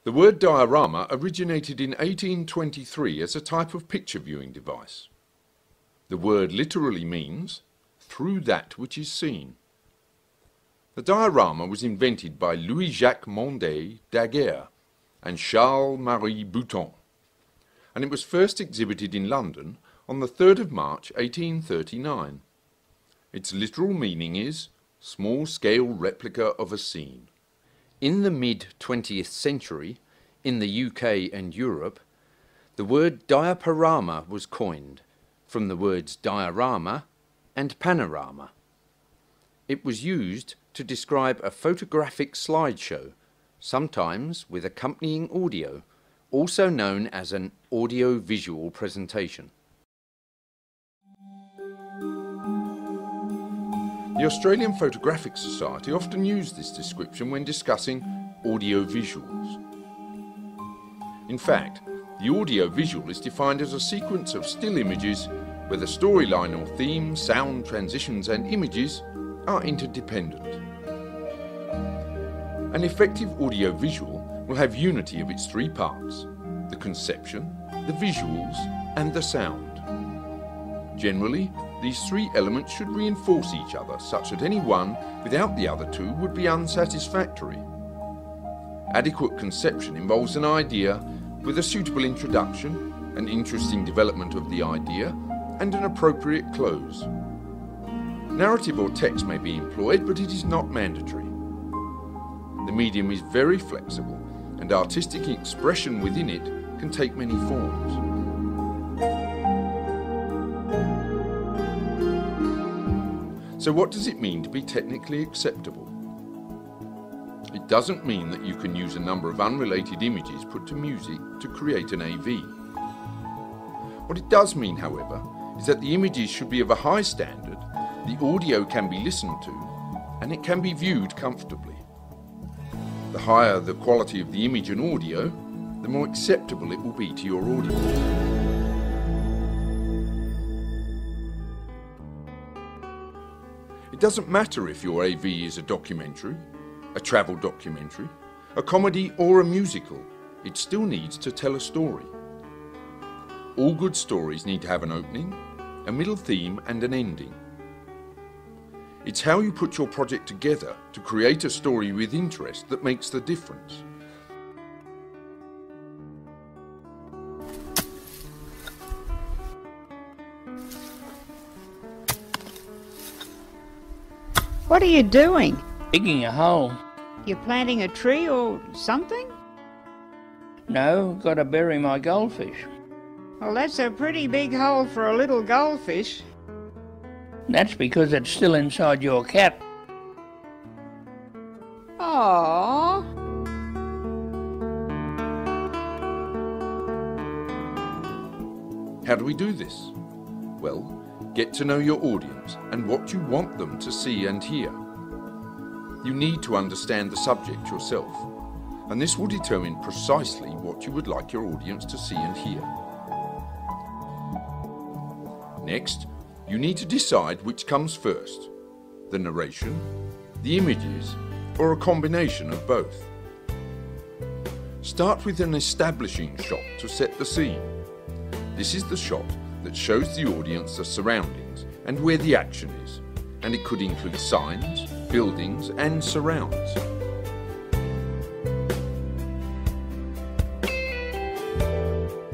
The word diorama originated in 1823 as a type of picture viewing device. The word literally means through that which is seen. The diorama was invented by Louis-Jacques Mondet Daguerre and Charles-Marie Bouton, and it was first exhibited in London on the 3rd of March 1839. Its literal meaning is small-scale replica of a scene. In the mid-20th century, in the UK and Europe, the word diaporama was coined from the words diorama and panorama. It was used to describe a photographic slideshow, sometimes with accompanying audio, also known as an audio-visual presentation. The Australian Photographic Society often use this description when discussing audio-visuals. In fact, the audio-visual is defined as a sequence of still images where the storyline or theme, sound, transitions and images are interdependent. An effective audio-visual will have unity of its three parts: the conception, the visuals and the sound. Generally, these three elements should reinforce each other such that any one without the other two would be unsatisfactory. Adequate conception involves an idea with a suitable introduction, an interesting development of the idea, and an appropriate close. Narrative or text may be employed, but it is not mandatory. The medium is very flexible, and artistic expression within it can take many forms. So what does it mean to be technically acceptable? It doesn't mean that you can use a number of unrelated images put to music to create an AV. What it does mean, however, is that the images should be of a high standard, the audio can be listened to, and it can be viewed comfortably. The higher the quality of the image and audio, the more acceptable it will be to your audience. It doesn't matter if your AV is a documentary, a travel documentary, a comedy or a musical, it still needs to tell a story. All good stories need to have an opening, a middle theme and an ending. It's how you put your project together to create a story with interest that makes the difference. What are you doing? Digging a hole. You're planting a tree or something? No, got to bury my goldfish. Well, that's a pretty big hole for a little goldfish. That's because it's still inside your cat. Aww. How do we do this? Well, get to know your audience and what you want them to see and hear. You need to understand the subject yourself, and this will determine precisely what you would like your audience to see and hear. Next, you need to decide which comes first, the narration, the images, or a combination of both. Start with an establishing shot to set the scene. This is the shot that shows the audience the surroundings and where the action is, and it could include signs, buildings, and surrounds.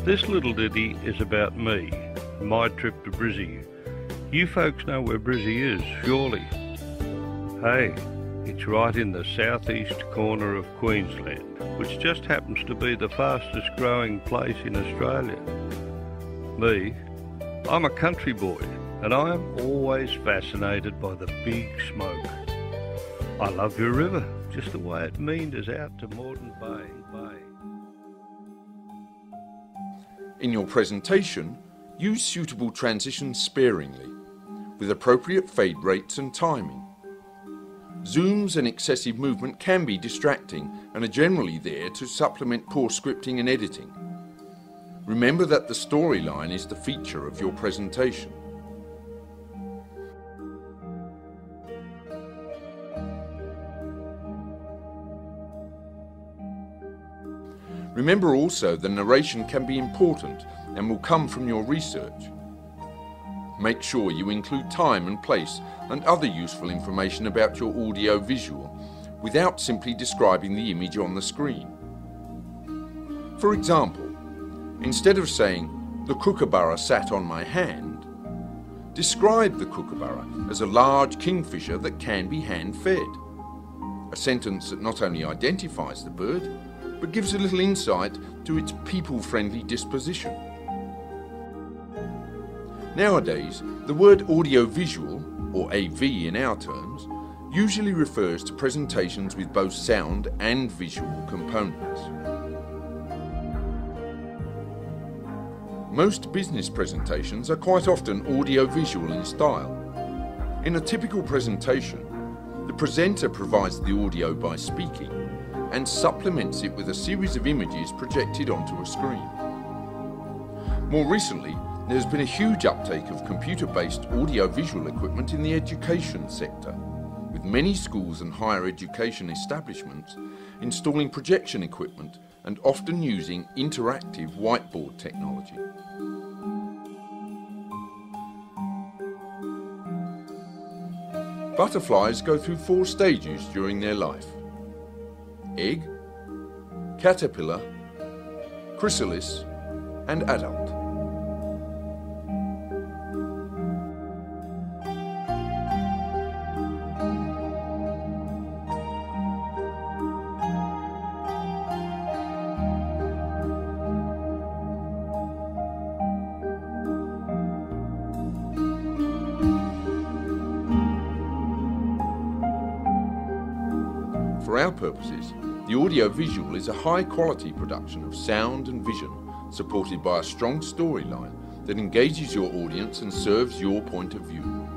This little ditty is about me, my trip to Brizzy. You folks know where Brizzy is, surely? Hey, it's right in the southeast corner of Queensland, which just happens to be the fastest growing place in Australia. Me, I'm a country boy, and I am always fascinated by the big smoke. I love your river, just the way it meanders out to Moreton Bay. In your presentation, use suitable transitions sparingly, with appropriate fade rates and timing. Zooms and excessive movement can be distracting and are generally there to supplement poor scripting and editing. Remember that the storyline is the feature of your presentation. Remember also the narration can be important and will come from your research. Make sure you include time and place and other useful information about your audio-visual without simply describing the image on the screen. For example, instead of saying, "The kookaburra sat on my hand," describe the kookaburra as a large kingfisher that can be hand-fed. A sentence that not only identifies the bird, but gives a little insight to its people-friendly disposition. Nowadays, the word audiovisual, or AV in our terms, usually refers to presentations with both sound and visual components. Most business presentations are quite often audio-visual in style. In a typical presentation, the presenter provides the audio by speaking and supplements it with a series of images projected onto a screen. More recently, there has been a huge uptake of computer-based audio-visual equipment in the education sector, with many schools and higher education establishments installing projection equipment and often using interactive whiteboard technology. Butterflies go through 4 stages during their life: egg, caterpillar, chrysalis, and adult. For our purposes, the audio-visual is a high-quality production of sound and vision supported by a strong storyline that engages your audience and serves your point of view.